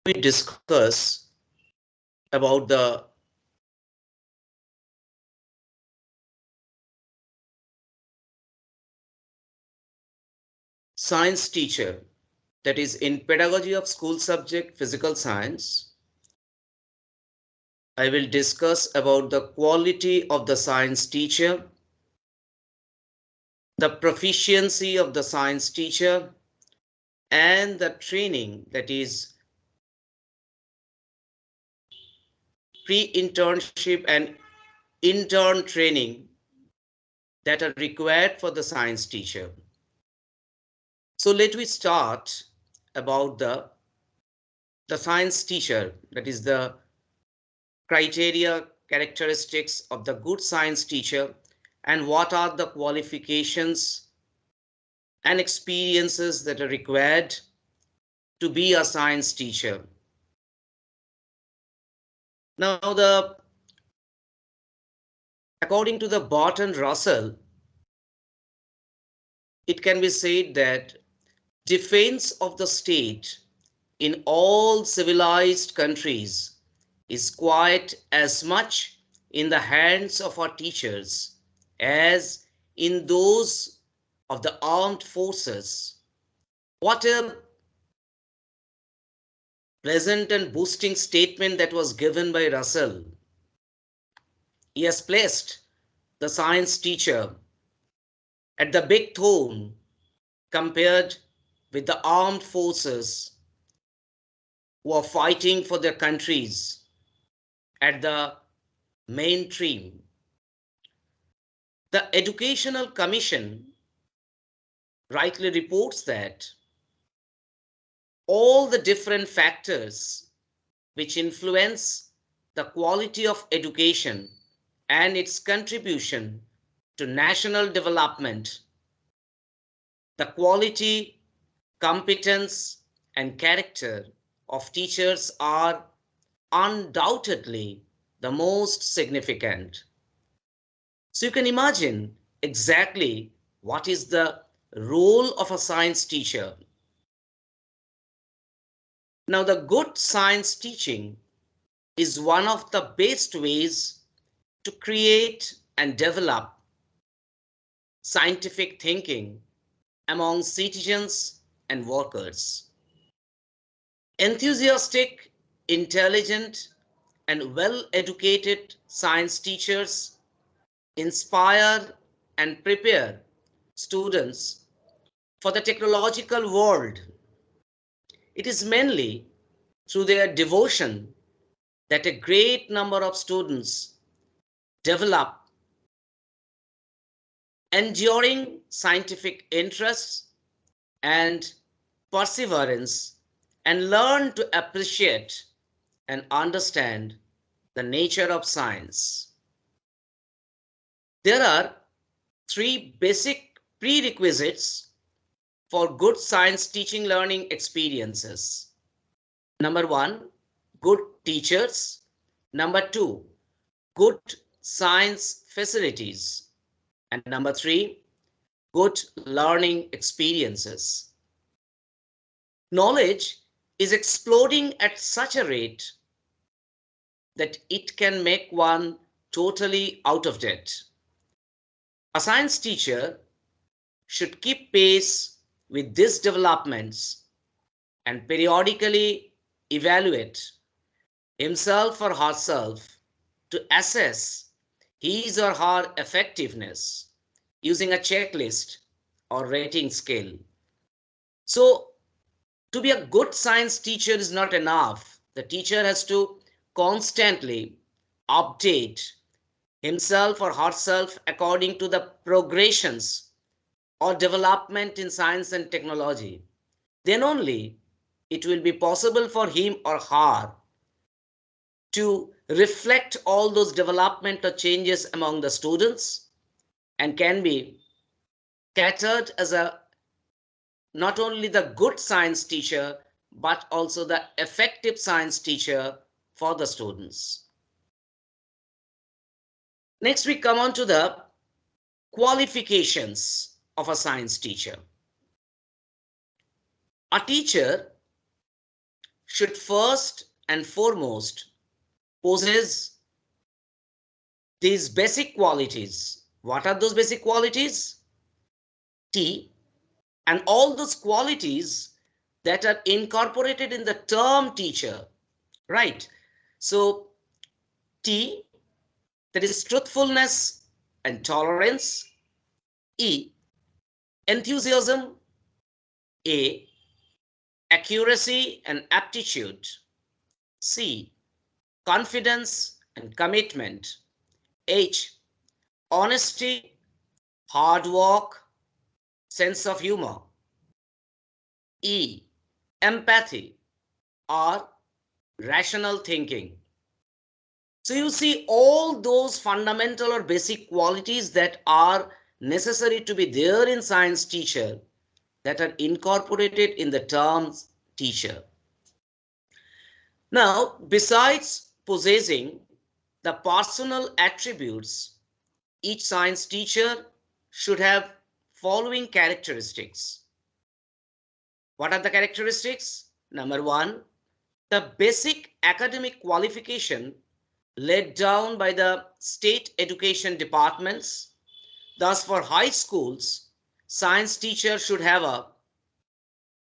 we discuss about the science teacher, that is in pedagogy of school subject physical science. I will discuss about the quality of the science teacher, the proficiency of the science teacher, and the training, that is pre-internship and intern training that are required for the science teacher. So let me start about the science teacher, that is the criteria, characteristics of the good science teacher, and what are the qualifications and experiences that are required to be a science teacher. Now, according to the Barton Russell, it can be said that defense of the state in all civilized countries is quite as much in the hands of our teachers as in those of the armed forces. What a pleasant and boosting statement that was given by Russell. He has placed the science teacher at the big throne compared with the armed forces who are fighting for their countries at the mainstream. The Educational Commission rightly reports that all the different factors which influence the quality of education and its contribution to national development, the quality, competence, and character of teachers are undoubtedly the most significant. So you can imagine exactly what is the role of a science teacher. Now, the good science teaching is one of the best ways to create and develop scientific thinking among citizens and workers. Enthusiastic, intelligent, and well-educated science teachers inspire and prepare students for the technological world. It is mainly through their devotion that a great number of students develop enduring scientific interests and perseverance and learn to appreciate and understand the nature of science. There are three basic prerequisites for good science teaching learning experiences. Number one, good teachers. Number two, good science facilities. And number three, good learning experiences. Knowledge is exploding at such a rate that it can make one totally out of date. A science teacher should keep pace with these developments and periodically evaluate himself or herself to assess his or her effectiveness using a checklist or rating scale. So, to be a good science teacher is not enough. The teacher has to constantly update himself or herself according to the progressions or development in science and technology. Then only it will be possible for him or her to reflect all those development or changes among the students and can be catered as a not only the good science teacher but also the effective science teacher for the students. Next, we come on to the qualifications of a science teacher. A teacher should first and foremost possess these basic qualities. What are those basic qualities? T, and all those qualities that are incorporated in the term teacher, right? So T, that is truthfulness and tolerance. E, enthusiasm. A, accuracy and aptitude. C, confidence and commitment. H, honesty, hard work, sense of humor. E, empathy or rational thinking. So you see all those fundamental or basic qualities that are necessary to be there in science teacher that are incorporated in the terms teacher. Now, besides possessing the personal attributes, each science teacher should have following characteristics. What are the characteristics? Number one, the basic academic qualification laid down by the state education departments. Thus, for high schools, science teacher should have a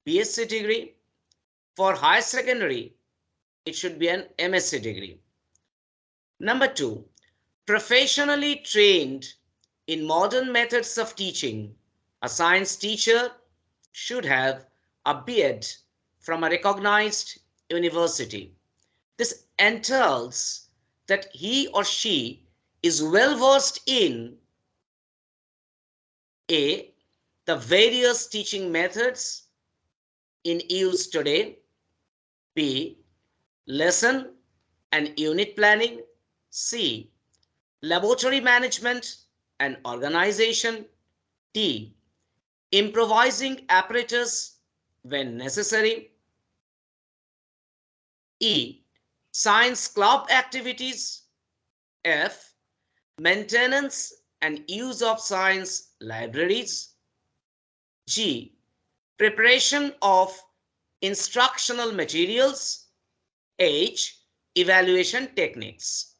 BSc degree. For higher secondary, it should be an MSc degree. Number two, professionally trained in modern methods of teaching, a science teacher should have a B.Ed from a recognized university. This entails that he or she is well versed in A, the various teaching methods in use today. B, lesson and unit planning. C, laboratory management and organization. D, improvising apparatus when necessary. E, science club activities. F, maintenance and use of science libraries. G, preparation of instructional materials. H, evaluation techniques.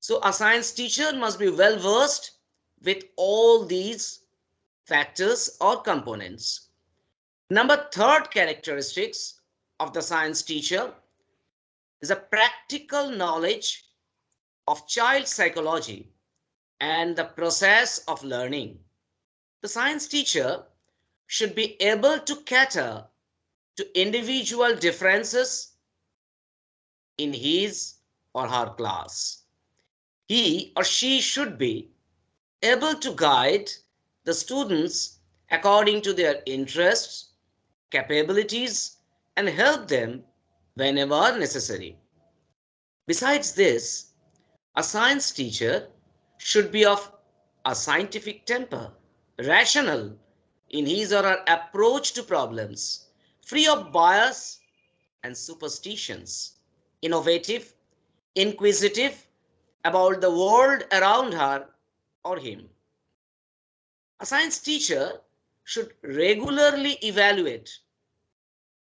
So a science teacher must be well versed with all these factors or components. Number third characteristics of the science teacher is a practical knowledge of child psychology and the process of learning. The science teacher should be able to cater to individual differences in his or her class. He or she should be able to guide the students according to their interests, capabilities, and help them whenever necessary. Besides this, a science teacher should be of a scientific temper, rational in his or her approach to problems, free of bias and superstitions, innovative, inquisitive about the world around her or him. A science teacher should regularly evaluate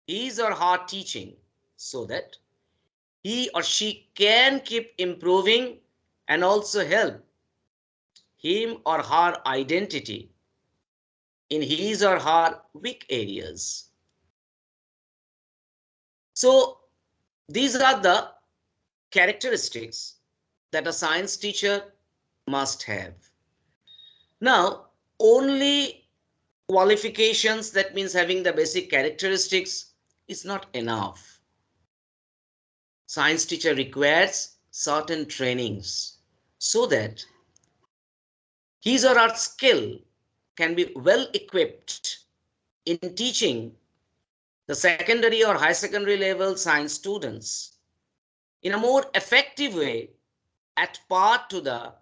his or her teaching so that he or she can keep improving and also help him or her identity in his or her weak areas. So these are the characteristics that a science teacher must have. Now, only qualifications, that means having the basic characteristics, is not enough. Science teacher requires certain trainings so that his or her skill can be well equipped in teaching the secondary or high secondary level science students in a more effective way at par to the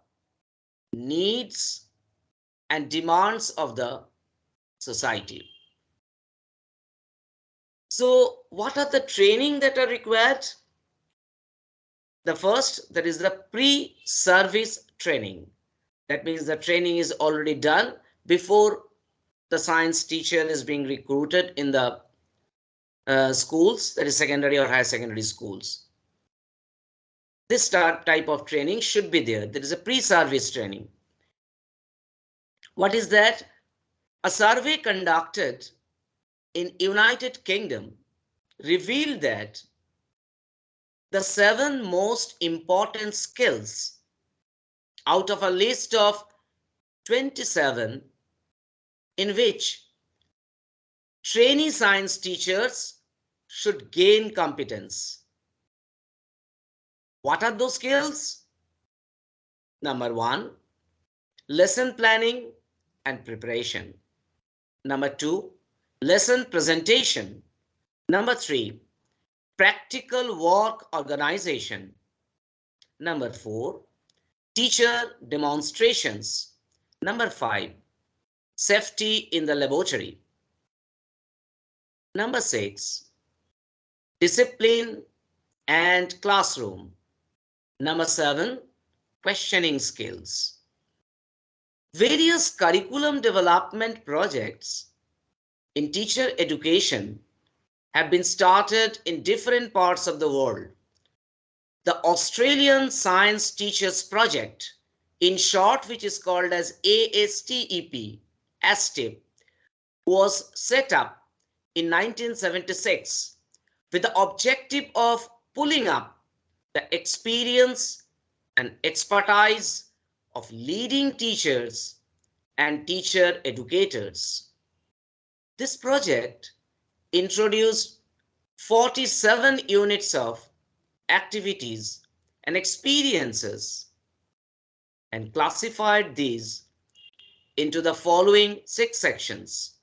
needs and demands of the society. So what are the training that are required? The first, that is the pre-service training. That means the training is already done before the science teacher is being recruited in the schools, that is secondary or higher secondary schools. This type of training should be there. There is a pre-service training. What is that? A survey conducted in United Kingdom revealed that the 7 most important skills out of a list of 27 in which trainee science teachers should gain competence. What are those skills? Number 1, lesson planning and preparation. Number 2, lesson presentation. Number 3, practical work organization. Number 4, teacher demonstrations. Number 5, safety in the laboratory. Number 6, discipline and classroom. Number 7, questioning skills. Various curriculum development projects in teacher education have been started in different parts of the world. The Australian Science Teachers Project, in short, which is called as ASTEP, was set up in 1976 with the objective of pulling up the experience and expertise of leading teachers and teacher educators. This project introduced 47 units of activities and experiences and classified these into the following 6 sections.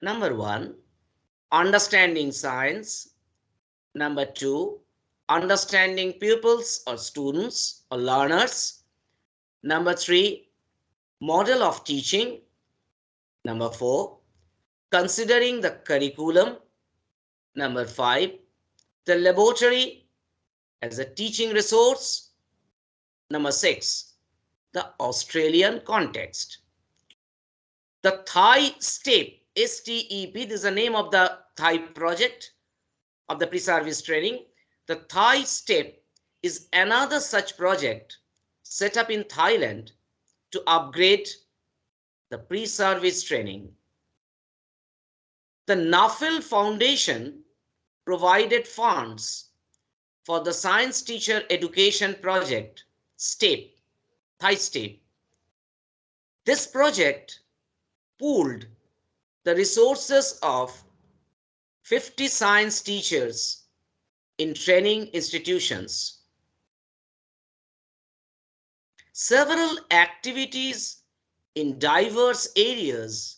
Number 1, understanding science. Number 2, understanding pupils or students or learners. Number 3, model of teaching. Number 4, considering the curriculum. Number 5, the laboratory as a teaching resource. Number 6, the Australian context. The Thai STEP, STEP, this is the name of the Thai project of the pre-service training. The Thai STEP is another such project set up in Thailand to upgrade the pre-service training. the Nafil Foundation provided funds for the Science Teacher Education Project, STEP, Thai STEP. This project pooled the resources of 50 science teachers in training institutions. Several activities in diverse areas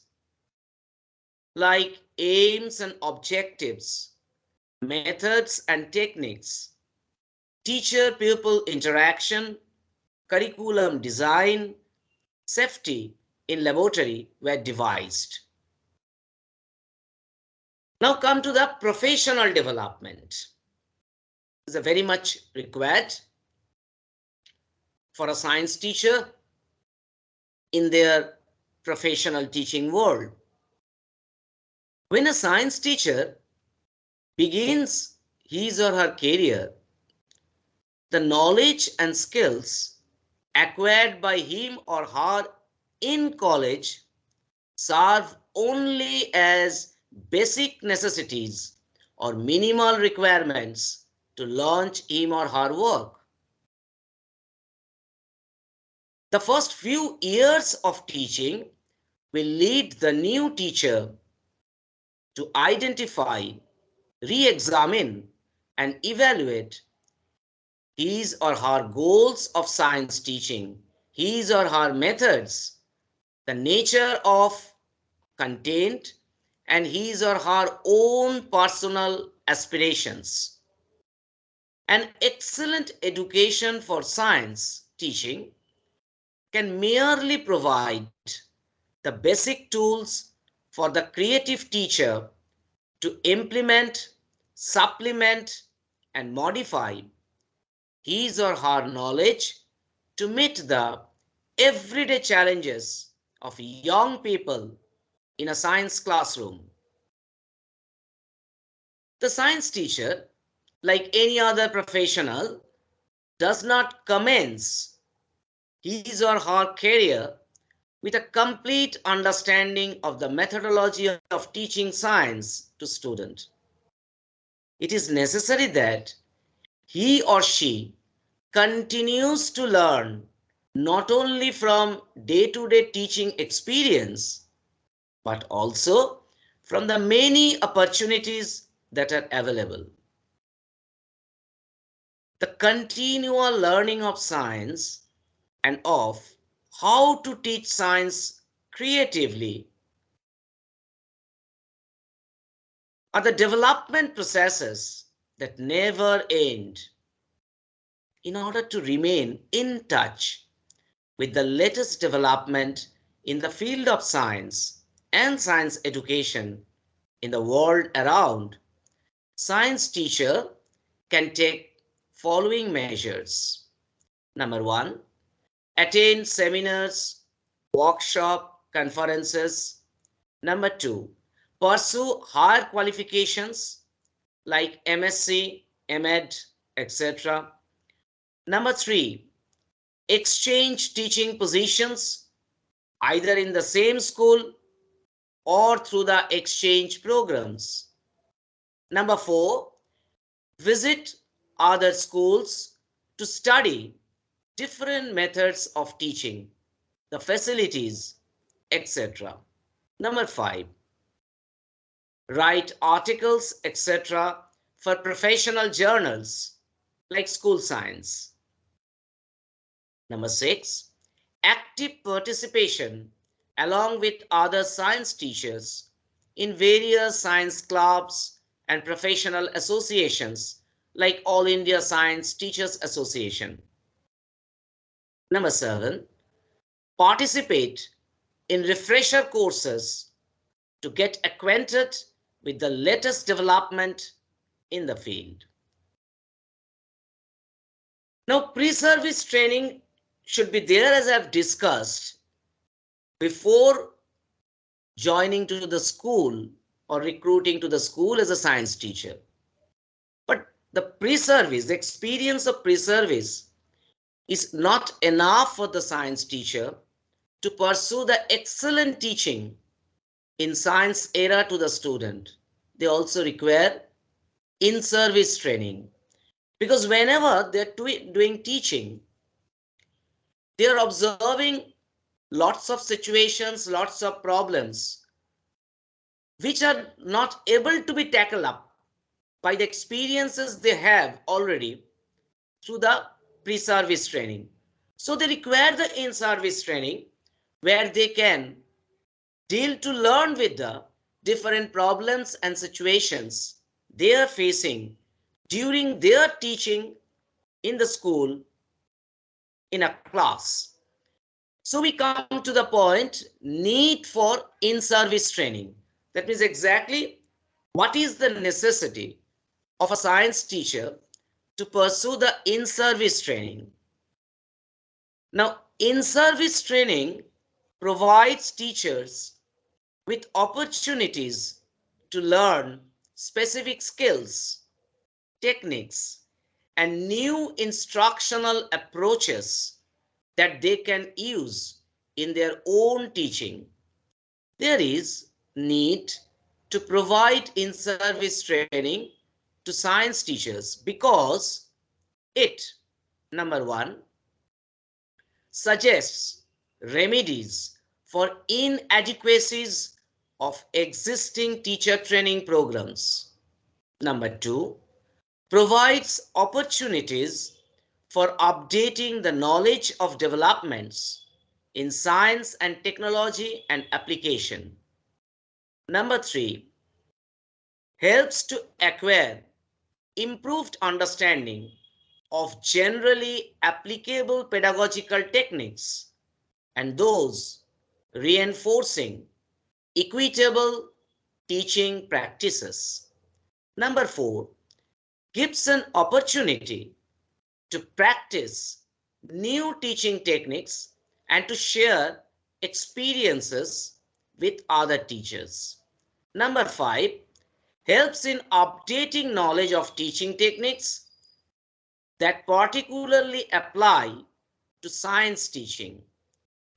like aims and objectives, methods and techniques, teacher-pupil interaction, curriculum design, safety in laboratory were devised. Now come to the professional development. This is very much required for a science teacher in their professional teaching world. When a science teacher begins his or her career, the knowledge and skills acquired by him or her in college serve only as basic necessities or minimal requirements to launch him or her work. The first few years of teaching will lead the new teacher to identify, re-examine, and evaluate his or her goals of science teaching, his or her methods, the nature of content, and his or her own personal aspirations. An excellent education for science teaching can merely provide the basic tools for the creative teacher to implement, supplement, and modify his or her knowledge to meet the everyday challenges of young people in a science classroom. The science teacher, like any other professional, does not commence his or her career with a complete understanding of the methodology of teaching science to students. It is necessary that he or she continues to learn not only from day-to-day teaching experience, but also from the many opportunities that are available. The continual learning of science and of how to teach science creatively are the development processes that never end. In order to remain in touch with the latest development in the field of science and science education in the world around, science teacher can take following measures. Number one, attend seminars, workshop, conferences. Number two, pursue higher qualifications like MSc, MEd, etc. Number three, exchange teaching positions either in the same school or through the exchange programs. Number four, visit other schools to study different methods of teaching, the facilities, etc. Number five, write articles, etc. for professional journals like School Science. Number six, active participation along with other science teachers in various science clubs and professional associations like All India Science Teachers Association. Number seven, participate in refresher courses to get acquainted with the latest development in the field. Now, pre-service training should be there, as I've discussed, before joining to the school or recruiting to the school as a science teacher. But the pre-service, the experience of pre-service is not enough for the science teacher to pursue the excellent teaching in science era to the student. They also require in-service training, because whenever they're doing teaching, they are observing lots of situations, lots of problems, which are not able to be tackled up by the experiences they have already through the pre-service training. So they require the in-service training where they can deal to learn with the different problems and situations they are facing during their teaching in the school, in a class. So we come to the point, need for in-service training. That means exactly what is the necessity of a science teacher to pursue the in-service training. Now, in-service training provides teachers with opportunities to learn specific skills, techniques, and new instructional approaches that they can use in their own teaching. There is need to provide in-service training to science teachers because it, number one, suggests remedies for inadequacies of existing teacher training programs. Number two, provides opportunities for updating the knowledge of developments in science and technology and application. Number three, helps to acquire improved understanding of generally applicable pedagogical techniques and those reinforcing equitable teaching practices. Number four, gives an opportunity to practice new teaching techniques and to share experiences with other teachers. Number five, helps in updating knowledge of teaching techniques that particularly apply to science teaching.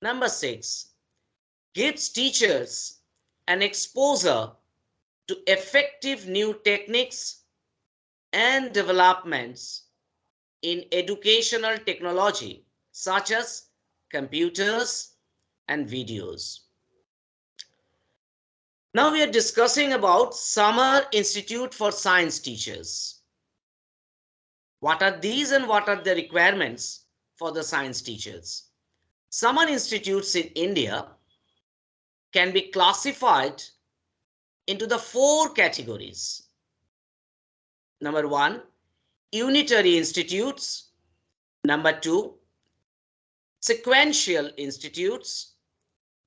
Number 6, gives teachers an exposure to effective new techniques and developments in educational technology such as computers and videos. Now we are discussing about Summer Institute for Science Teachers. What are these and what are the requirements for the science teachers? Summer institutes in India can be classified into the 4 categories. Number 1, unitary institutes. Number 2, sequential institutes.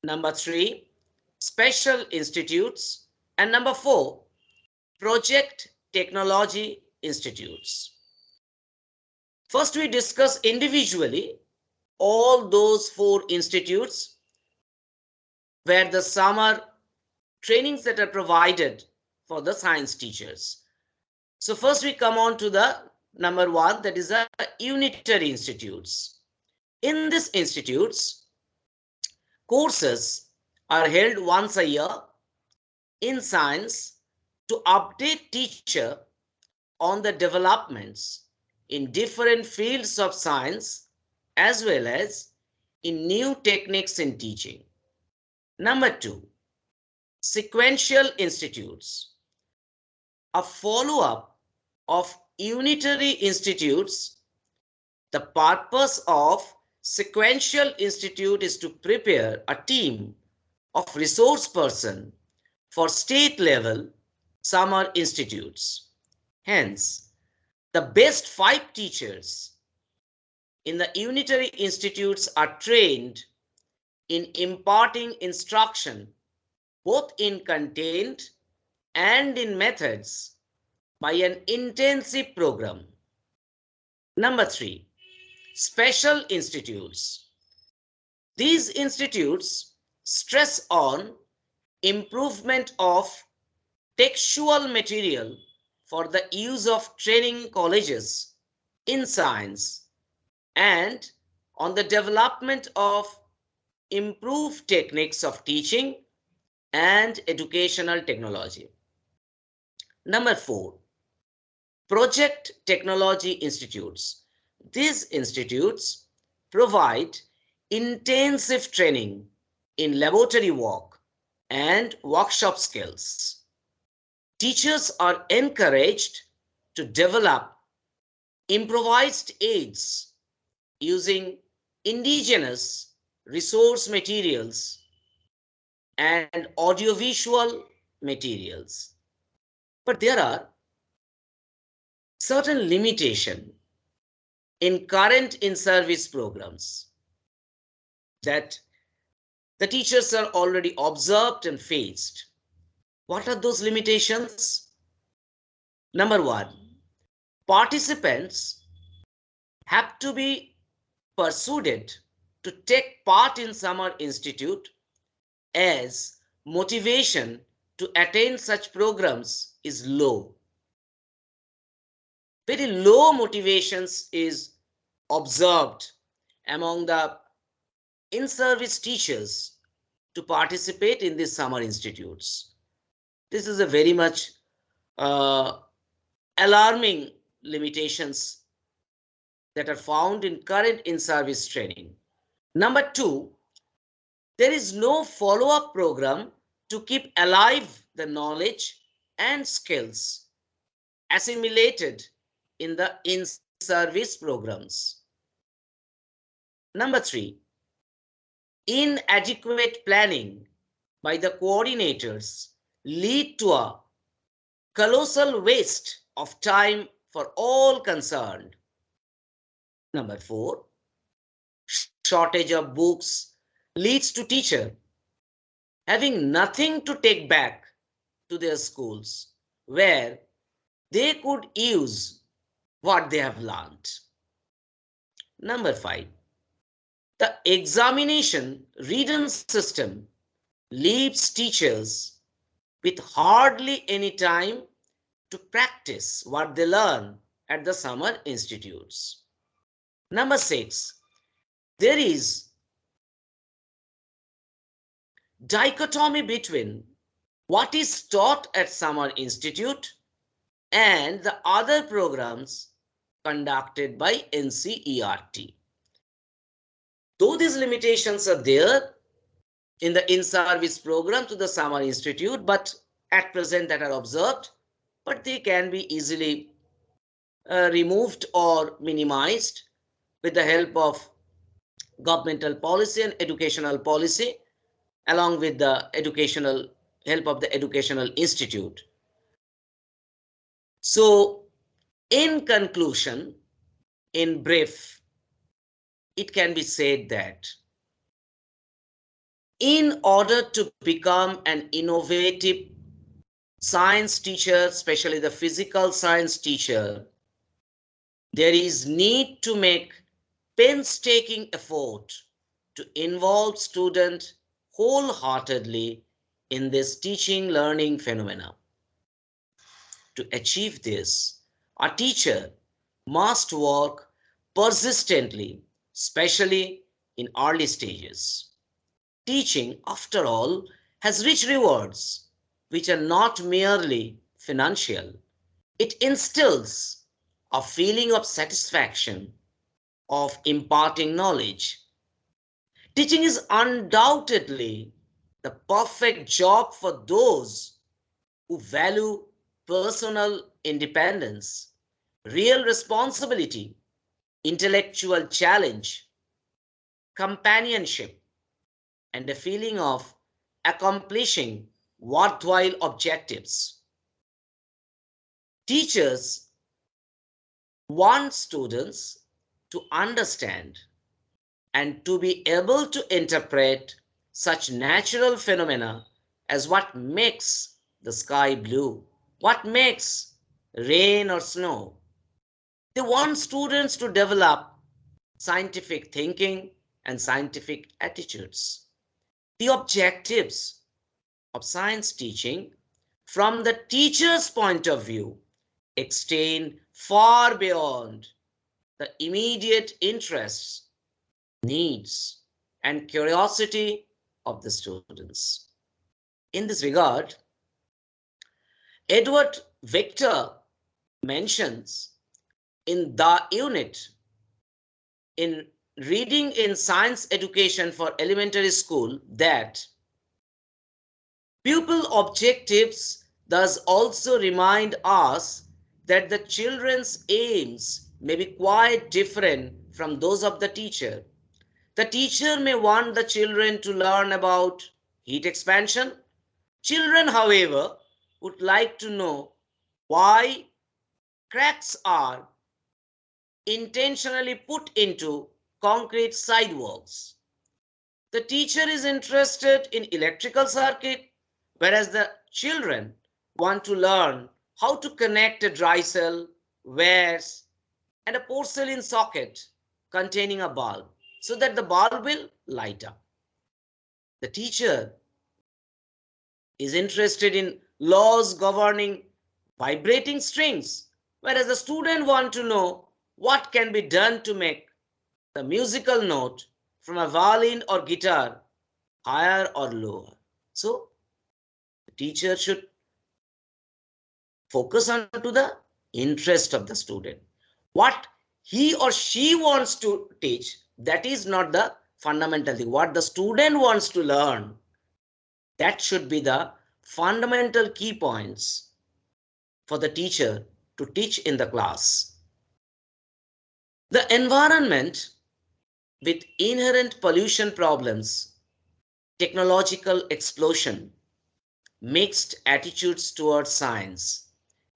Number 3, special institutes. And number 4, project technology institutes. First, we discuss individually all those 4 institutes where the summer trainings that are provided for the science teachers. So first we come on to the number 1, that is the unitary institutes. In these institutes, courses are held once a year in science to update teacher on the developments in different fields of science as well as in new techniques in teaching. Number 2, sequential institutes. A follow-up of unitary institutes. The purpose of sequential institute is to prepare a team of resource person for state level summer institutes. Hence, the best 5 teachers in the unitary institutes are trained in imparting instruction both in content and in methods by an intensive program. Number 3, special institutes. These institutes stress on improvement of textual material for the use of training colleges in science and on the development of improved techniques of teaching and educational technology. Number 4, project technology institutes. These institutes provide intensive training in laboratory work and workshop skills. Teachers are encouraged to develop improvised aids using indigenous resource materials and audiovisual materials. But there are certain limitations in current in-service programs that the teachers are already observed and faced. What are those limitations? Number 1, participants have to be persuaded to take part in summer institute as motivation to attend such programs is low. Very low motivations is observed among the in-service teachers to participate in these summer institutes. This is a very much alarming limitations that are found in current in-service training. Number 2, there is no follow-up program to keep alive the knowledge and skills assimilated in the in-service programs. Number 3, inadequate planning by the coordinators lead to a colossal waste of time for all concerned. Number 4, shortage of books leads to teachers having nothing to take back to their schools where they could use what they have learned. Number 5, the examination written system leaves teachers with hardly any time to practice what they learn at the summer institutes. Number 6, there is dichotomy between what is taught at summer institute and the other programs conducted by NCERT. Though these limitations are there in the in-service program to the summer institute, but at present that are observed, but they can be easily removed or minimized with the help of governmental policy and educational policy, along with the educational help of the educational institute. So, in conclusion, in brief, it can be said that in order to become an innovative science teacher, especially the physical science teacher, there is need to make painstaking effort to involve students wholeheartedly in this teaching learning phenomena. To achieve this, a teacher must work persistently, especially in early stages. Teaching, after all, has rich rewards, which are not merely financial. It instills a feeling of satisfaction of imparting knowledge. Teaching is undoubtedly the perfect job for those who value personal independence, real responsibility, intellectual challenge, companionship, and a feeling of accomplishing worthwhile objectives. Teachers want students to understand and to be able to interpret such natural phenomena as what makes the sky blue, what makes rain or snow. They want students to develop scientific thinking and scientific attitudes. The objectives of science teaching from the teacher's point of view extend far beyond the immediate interests, needs, and curiosity of the students. In this regard, Edward Victor mentions in the unit in reading in science education for elementary school that pupil objectives thus also remind us that the children's aims may be quite different from those of the teacher. The teacher may want the children to learn about heat expansion. Children, however, would like to know why cracks are intentionally put into concrete sidewalks. The teacher is interested in electrical circuit, whereas the children want to learn how to connect a dry cell, wires, and a porcelain socket containing a bulb so that the bulb will light up. The teacher is interested in laws governing vibrating strings, whereas the student wants to know what can be done to make the musical note from a violin or guitar higher or lower. So, the teacher should focus on to the interest of the student. What he or she wants to teach, that is not the fundamental thing. What the student wants to learn, that should be the fundamental key points for the teacher to teach in the class. The environment with inherent pollution problems, technological explosion, mixed attitudes towards science,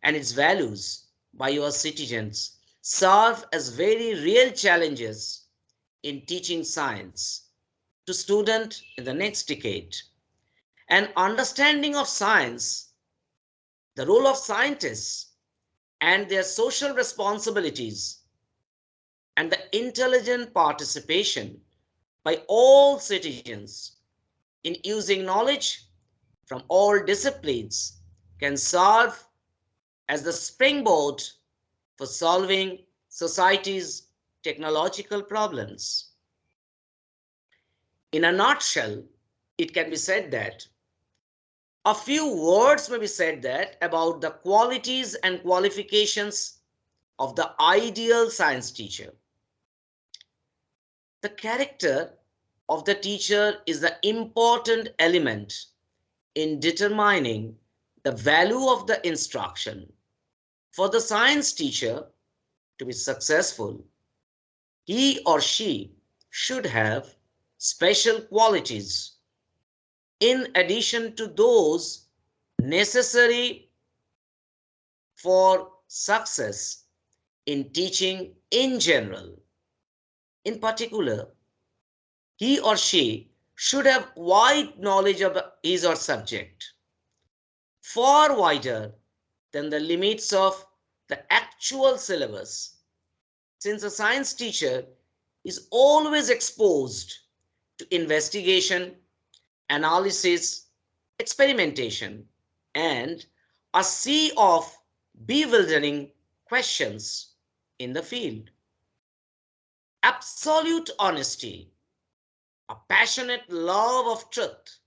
and its values by your citizens serve as very real challenges in teaching science to students in the next decade. An understanding of science, the role of scientists, and their social responsibilities, and the intelligent participation by all citizens in using knowledge from all disciplines can serve as the springboard for solving society's technological problems. In a nutshell, it can be said that a few words may be said that about the qualities and qualifications of the ideal science teacher. The character of the teacher is the important element in determining the value of the instruction. For the science teacher to be successful, he or she should have special qualities in addition to those necessary for success in teaching in general. In particular, he or she should have wide knowledge of his or subject, far wider than the limits of the actual syllabus, since a science teacher is always exposed to investigation, analysis, experimentation, and a sea of bewildering questions in the field. Absolute honesty, a passionate love of truth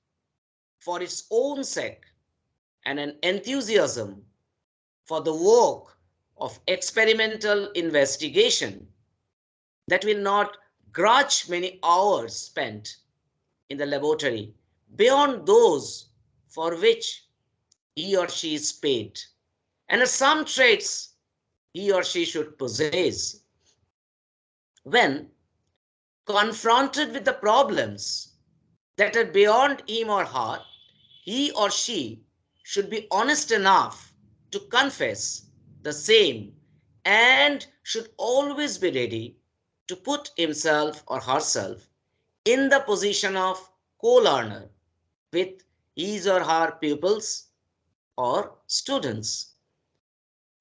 for its own sake, and an enthusiasm for the work of experimental investigation that will not grudge many hours spent in the laboratory beyond those for which he or she is paid, and some traits he or she should possess. When confronted with the problems that are beyond him or her, he or she should be honest enough to confess the same and should always be ready to put himself or herself in the position of co-learner with his or her pupils or students.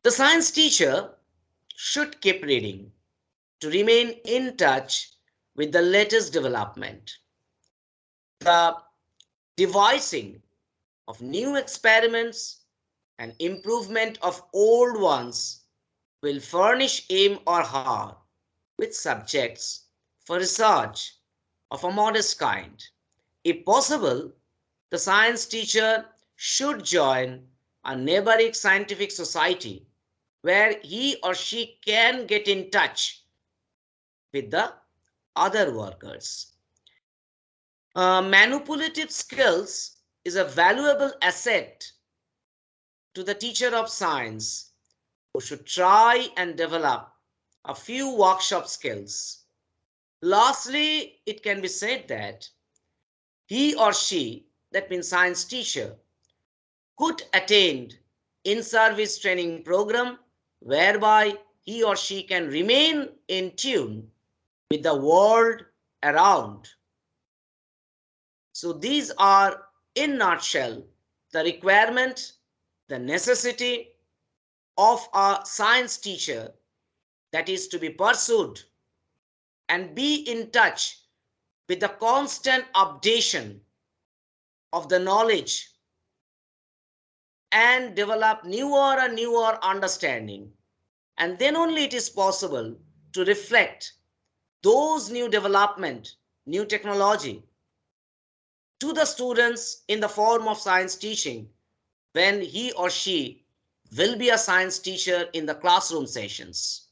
The science teacher should keep reading to remain in touch with the latest development. The devising of new experiments and improvement of old ones will furnish him or her with subjects for research of a modest kind. If possible, the science teacher should join a neighboring scientific society where he or she can get in touch with the other workers. Manipulative skills is a valuable asset to the teacher of science who should try and develop a few workshop skills. Lastly, it can be said that he or she, that means science teacher, could attend in-service training program whereby he or she can remain in tune with the world around. So these are, in nutshell, the requirement, the necessity of a science teacher that is to be pursued and be in touch with the constant updation of the knowledge and develop newer and newer understanding. And then only it is possible to reflect those new development, new technology to the students in the form of science teaching when he or she will be a science teacher in the classroom sessions.